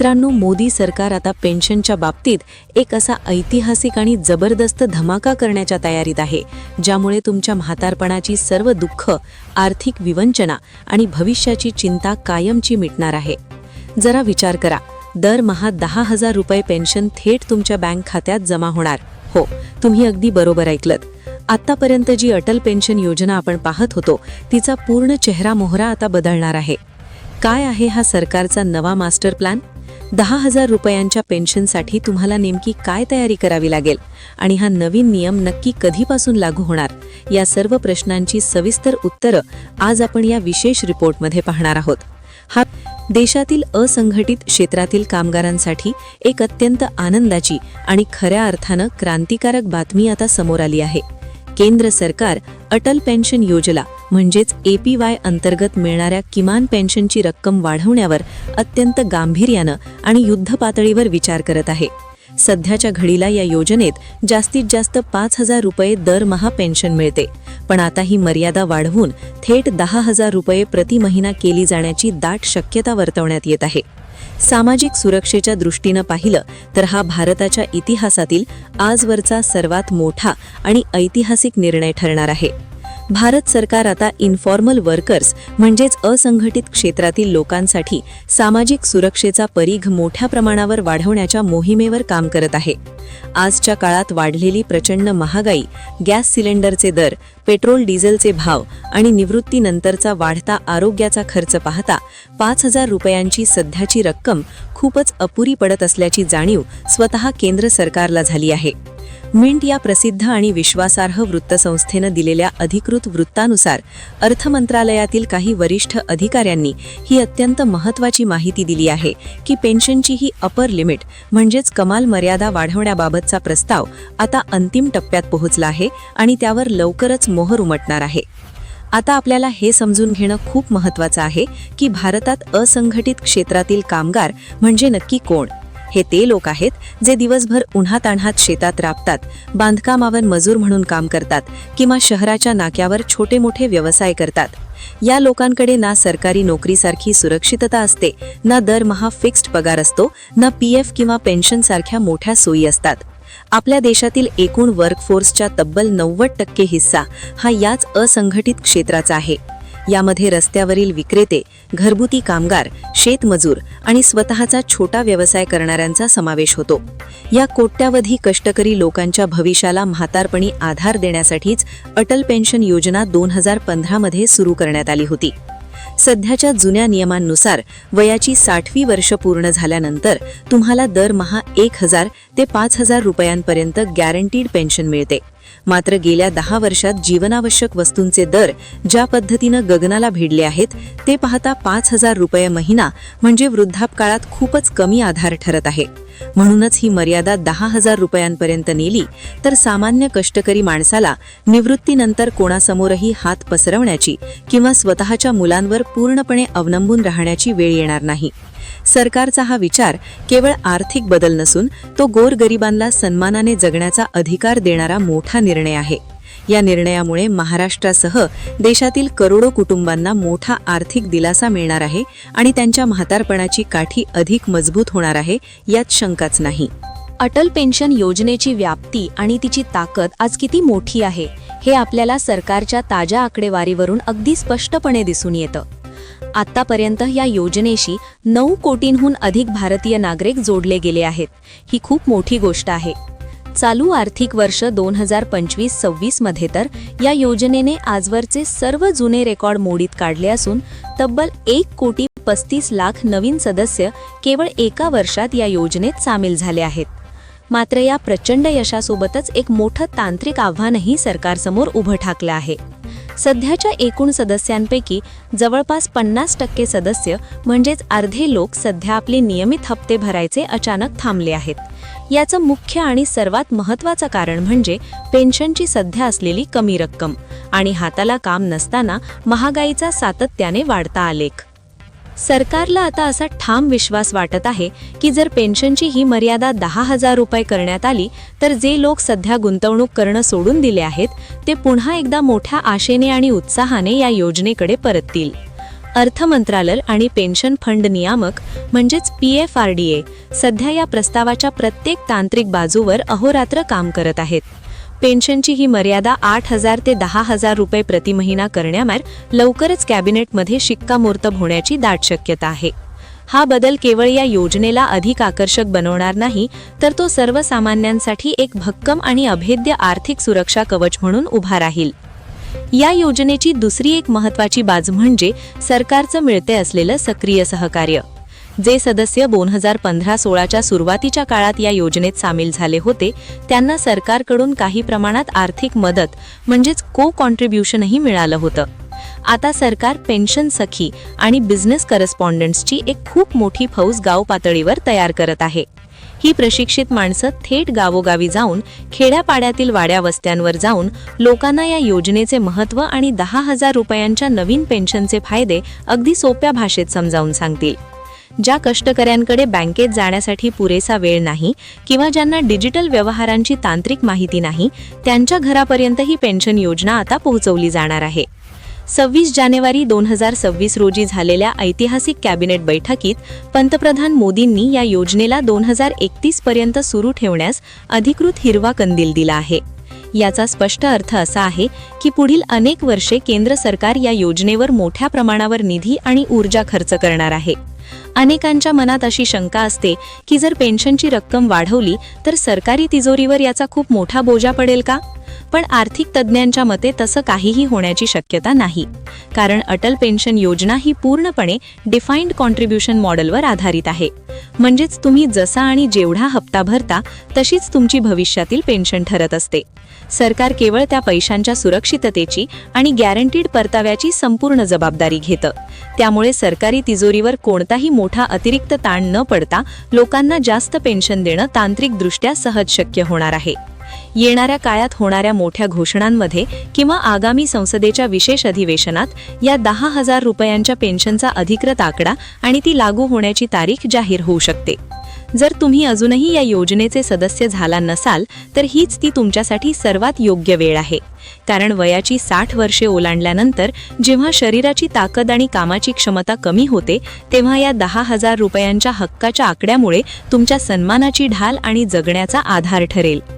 मित्रांनो, मोदी सरकार आता पेन्शनच्या बाबतीत एक असा ऐतिहासिक आणि जबरदस्त धमाका करण्याच्या तयारीत आहे, ज्यामुळे तुमच्या म्हातारपणाची सर्व दुःख, आर्थिक विवंचना आणि भविष्याची चिंता कायमची मिटणार आहे. जरा विचार करा, दरमहा 10,000 रुपये पेन्शन थेट तुमच्या बँक खात्यात जमा होणार. हो, तुम्ही अगदी बरोबर ऐकलत. आतापर्यंत जी अटल पेन्शन योजना आपण पाहत होतो, तिचा पूर्ण चेहरा मोहरा आता बदलणार आहे. काय आहे हा सरकारचा नवा मास्टर प्लॅन? 10,000 रुपयांच्या पेन्शनसाठी तुम्हाला नेमकी काय तयारी करावी लागेल आणि हा नवीन नियम नक्की कधीपासून लागू होणार, या सर्व प्रश्नांची सविस्तर उत्तरं आज आपण या विशेष रिपोर्टमध्ये पाहणार आहोत. हा देशातील असंघटित क्षेत्रातील कामगारांसाठी एक अत्यंत आनंदाची आणि खऱ्या अर्थानं क्रांतिकारक बातमी आता समोर आली आहे. केंद्र सरकार अटल पेन्शन योजना म्हणजेच APY अंतर्गत मिळणाऱ्या किमान पेन्शनची रक्कम वाढवण्यावर अत्यंत गांभीर्यानं आणि युद्धपातळीवर विचार करत आहे. सध्याच्या घडीला या योजनेत जास्तीत जास्त 5,000 रुपये दरमहा पेन्शन मिळते, पण आता ही मर्यादा वाढवून थेट 10,000 रुपये प्रति महिना केली जाण्याची दाट शक्यता वर्तवण्यात येत आहे. सामाजिक सुरक्षेच्या दृष्टीनं पाहिलं तर हा भारताच्या इतिहासातील आजवरचा सर्वात मोठा आणि ऐतिहासिक निर्णय ठरणार आहे. भारत सरकार आता इन्फॉर्मल वर्कर्स म्हणजेच असंघटित क्षेत्रातील लोकांसाठी सामाजिक सुरक्षेचा परीघ मोठ्या प्रमाणावर वाढवण्याच्या मोहिमेवर काम करत आहे. आजच्या काळात वाढलेली प्रचंड महागाई, गॅस सिलेंडरचे दर, पेट्रोल डिझेलचे भाव आणि निवृत्तीनंतरचा वाढता आरोग्याचा खर्च पाहता 5,000 रुपयांची सध्याची रक्कम खूपच अपुरी पडत असल्याची जाणीव स्वतः केंद्र सरकारला झाली आहे. मिंट या प्रसिद्ध आणि विश्वासार्ह वृत्तसंस्थेनं दिलेल्या अधिकृत वृत्तानुसार अर्थ मंत्रालयातील काही वरिष्ठ अधिकाऱ्यांनी ही अत्यंत महत्त्वाची माहिती दिली आहे की पेन्शनची ही अपर लिमिट म्हणजेच कमाल मर्यादा वाढवण्याबाबतचा प्रस्ताव आता अंतिम टप्प्यात पोहोचला आहे आणि त्यावर लवकरच मोहर उमटणार आहे. आता आपल्याला हे समजून घेणं खूप महत्त्वाचं आहे की भारतात असंघटित क्षेत्रातील कामगार म्हणजे नक्की कोण. हे ते लोक आहेत जे दिवसभर उन्हातान्हात शेतात राबतात, बांधकामावर मजूर म्हणून काम करतात किंवा शहराच्या नाक्यावर छोटे मोठे व्यवसाय करतात. या लोकांकडे ना सरकारी नोकरीसारखी सुरक्षितता असते, ना दरमहा फिक्स्ड पगार असतो, ना PF किंवा पेन्शन सारख्या मोठ्या सोयी असतात. आपल्या देशातील एकूण वर्कफोर्सच्या तब्बल 90% हिस्सा हा याच असंघटित क्षेत्राचा आहे. यामध्ये रस्त्यावरील विक्रेते, घरगुती कामगार, शेतमजूर आणि स्वतःचा छोटा व्यवसाय करणाऱ्यांचा समावेश होतो. या कोट्यावधी कष्टकरी लोकांच्या भविष्याला म्हातारपणी आधार देण्यासाठीच अटल पेन्शन योजना 2015 मध्ये सुरू करण्यात आली होती. सध्याच्या जुन्या नियमांनुसार वयाची 60वी वर्ष पूर्ण झाल्यानंतर तुम्हाला दरमहा 1,000 ते 5,000 रुपयांपर्यंत गॅरंटीड पेन्शन मिळते. मात्र गेल्या 10 वर्षात जीवनावश्यक वस्तूंचे दर ज्या पद्धतीनं गगनाला भिडले आहेत, ते पाहता 5,000 रुपये महिना म्हणजे वृद्धापकाळात खूपच कमी आधार ठरत आहे. म्हणूनच ही मर्यादा 10,000 रुपयांपर्यंत नेली तर सामान्य कष्टकरी माणसाला निवृत्तीनंतर कोणासमोरही हात पसरवण्याची किंवा स्वतःच्या मुलांवर पूर्णपणे अवलंबून राहण्याची वेळ येणार नाही. सरकारचा हा विचार केवळ आर्थिक बदल नसून तो गोरगरिबांना सन्मानाने जगण्याचा अधिकार देणारा मोठा निर्णय आहे. या निर्णयामुळे महाराष्ट्रासह देशातील करोडो कुटुंबांना मोठा आर्थिक दिलासा मिळणार आहे आणि त्यांच्या म्हातारपणाची काठी अधिक मजबूत होणार आहे, यात शंकाच नाही. अटल पेन्शन योजनेची व्याप्ती आणि तिची ताकद आज किती मोठी आहे हे आपल्याला सरकारच्या ताज्या आकडेवारीवरून अगदी स्पष्टपणे दिसून येतं. आतापर्यंत या योजनेशी 9 कोटींहून अधिक भारतीय नागरिक जोडले गेले आहेत. ही खूप मोठी गोष्ट आहे. चालू आर्थिक वर्ष 2025-26 मध्ये तर या योजनेने आजवरचे सर्व जुने रेकॉर्ड मोडीत काढले असून तब्बल 1,35,00,000 नवीन सदस्य केवळ एका वर्षात या योजनेत सामील झाले आहेत. मात्र या प्रचंड यशासोबतच एक मोठं तांत्रिक आव्हानही सरकारसमोर उभं ठाकलं आहे. सध्याच्या एकूण सदस्यांपैकी जवळपास 50% सदस्य म्हणजेच अर्धे लोक सध्या आपले नियमित हप्ते भरायचे अचानक थांबले आहेत. याचं मुख्य आणि सर्वात महत्त्वाचं कारण म्हणजे पेन्शनची सध्या असलेली कमी रक्कम आणि हाताला काम नसताना महागाईचा सातत्याने वाढता आलेख. सरकारला आता असा ठाम विश्वास वाटत आहे की जर पेन्शनची ही मर्यादा 10,000 रुपये करण्यात आली तर जे लोक सध्या गुंतवणूक करणं सोडून दिले आहेत ते पुन्हा एकदा मोठ्या आशेने आणि उत्साहाने या योजनेकडे परततील. अर्थ मंत्रालय आणि पेन्शन फंड नियामक म्हणजेच PFRDA सध्या या प्रस्तावाच्या प्रत्येक तांत्रिक बाजूवर अहोरात्र काम करत आहेत. पेन्शनची ही मर्यादा 8,000 ते 10,000 रुपये प्रति महिना करण्यावर लवकरच कॅबिनेटमध्ये शिक्कामोर्तब होण्याची दाट शक्यता आहे. हा बदल केवळ या योजनेला अधिक आकर्षक बनवणार नाही, तर तो सर्वसामान्यांसाठी एक भक्कम आणि अभेद्य आर्थिक सुरक्षा कवच म्हणून उभा राहील. या योजनेची दुसरी एक महत्त्वाची बाजू म्हणजे सरकारचं मिळते असलेलं सक्रिय सहकार्य. जे सदस्य 2015-16च्या सुरुवातीच्या काळात या योजनेत सामील झाले होते, त्यांना सरकारकडून काही प्रमाणात आर्थिक मदत म्हणजेच को-कॉन्ट्रिब्युशनही मिळालं होतं. आता सरकार पेन्शन सखी आणि बिझनेस करस्पॉन्डंट्सची एक खूप मोठी फौज गाव पातळीवर तयार करत आहे. ही प्रशिक्षित माणसं थेट गावोगावी जाऊन, खेड्यापाड्यातील वाड्या वस्त्यांवर जाऊन लोकांना या योजनेचे महत्त्व आणि 10,000 रुपयांच्या नवीन पेन्शनचे फायदे अगदी सोप्या भाषेत समजावून सांगतील. ज्या कष्टकऱ्यांकडे बँकेत जाण्यासाठी पुरेसा वेळ नाही किंवा ज्यांना डिजिटल व्यवहारांची तांत्रिक माहिती नाही, त्यांच्या घरापर्यंत ही पेन्शन योजना आता पोहोचवली जाणार आहे. 26 जानेवारी 2026 रोजी झालेल्या ऐतिहासिक कॅबिनेट बैठकीत पंतप्रधान मोदींनी या योजनेला 2031 पर्यंत सुरू ठेवण्यास अधिकृत हिरवा कंदील दिला आहे. याचा स्पष्ट अर्थ असा आहे की पुढील अनेक वर्षे केंद्र सरकार या योजनेवर मोठ्या प्रमाणावर निधी आणि ऊर्जा खर्च करणार आहे. अनेकांच्या मनात अशी शंका असते की जर पेन्शनची रक्कम वाढवली तर सरकारी तिजोरीवर याचा खूप मोठा बोजा पडेल का? पण आर्थिक तज्ज्ञांच्या मते तसं काहीही होण्याची शक्यता नाही. कारण अटल पेन्शन योजना ही पूर्णपणे डिफाईन्ड कॉन्ट्रिब्युशन मॉडेलवर आधारित आहे. म्हणजेच तुम्ही जसा आणि जेवढा हप्ता भरता तशीच तुमची भविष्यातील पेन्शन ठरत असते. सरकार केवळ त्या पैशांच्या सुरक्षिततेची आणि गॅरंटीड परताव्याची संपूर्ण जबाबदारी घेतं. त्यामुळे सरकारी तिजोरीवर कोणताही मोठा अतिरिक्त ताण न पडता लोकांना जास्त पेन्शन देणं तांत्रिकदृष्ट्या सहज शक्य होणार आहे. येणाऱ्या काळात होणाऱ्या मोठ्या घोषणांमध्ये किंवा आगामी संसदेच्या विशेष अधिवेशनात या 10,000 रुपयांच्या पेन्शनचा अधिकृत आकडा आणि ती लागू होण्याची तारीख जाहीर होऊ शकते. जर तुम्ही अजूनही या योजनेचे सदस्य झाला नसाल तर हीच ती तुमच्यासाठी सर्वात योग्य वेळ आहे. कारण वयाची 60 वर्षे ओलांडल्यानंतर जेव्हा शरीराची ताकद आणि कामाची क्षमता कमी होते, तेव्हा या 10,000 रुपयांच्या हक्काच्या आकड्यामुळे तुमच्या सन्मानाची ढाल आणि जगण्याचा आधार ठरेल.